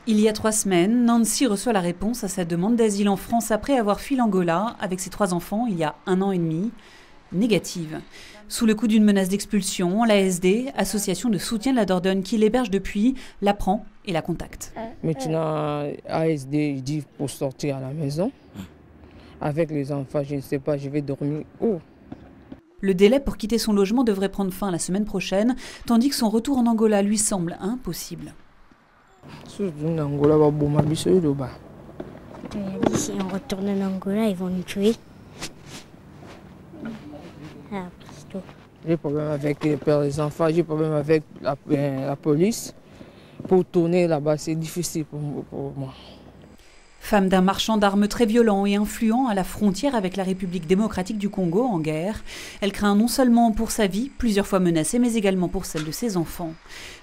Il y a 3 semaines, Nancy reçoit la réponse à sa demande d'asile en France après avoir fui l'Angola avec ses 3 enfants il y a 1 an et demi. Négative. Sous le coup d'une menace d'expulsion, l'ASD, association de soutien de la Dordogne qui l'héberge depuis, l'apprend et la contacte. Maintenant, ASD dit pour sortir à la maison. Avec les enfants, je ne sais pas, je vais dormir où? Le délai pour quitter son logement devrait prendre fin la semaine prochaine, tandis que son retour en Angola lui semble impossible. Si on retourne en Angola, ils vont nous tuer. J'ai problème avec les enfants, j'ai problème avec la police. Pour tourner là-bas, c'est difficile pour moi. Femme d'un marchand d'armes très violent et influent à la frontière avec la République démocratique du Congo en guerre, elle craint non seulement pour sa vie, plusieurs fois menacée, mais également pour celle de ses enfants.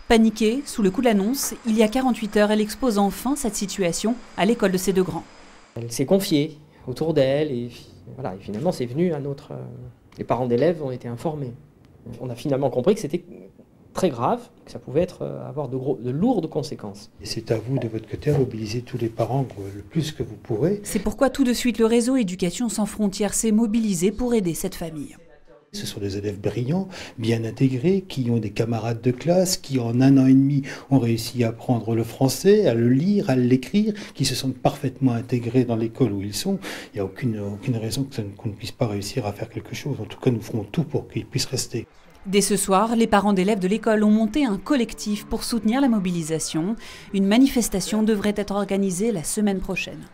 Paniquée, sous le coup de l'annonce, il y a 48 heures, elle expose enfin cette situation à l'école de ses 2 grands. Elle s'est confiée autour d'elle et voilà, et finalement c'est venu à notre... Les parents d'élèves ont été informés. On a finalement compris que c'était très grave, que ça pouvait avoir de lourdes conséquences. Et c'est à vous, de votre côté, à mobiliser tous les parents le plus que vous pourrez. C'est pourquoi tout de suite le réseau Éducation sans frontières s'est mobilisé pour aider cette famille. Ce sont des élèves brillants, bien intégrés, qui ont des camarades de classe, qui en 1 an et demi ont réussi à apprendre le français, à le lire, à l'écrire, qui se sentent parfaitement intégrés dans l'école où ils sont. Il n'y a aucune raison qu'on ne puisse pas réussir à faire quelque chose. En tout cas, nous ferons tout pour qu'ils puissent rester. Dès ce soir, les parents d'élèves de l'école ont monté un collectif pour soutenir la mobilisation. Une manifestation devrait être organisée la semaine prochaine.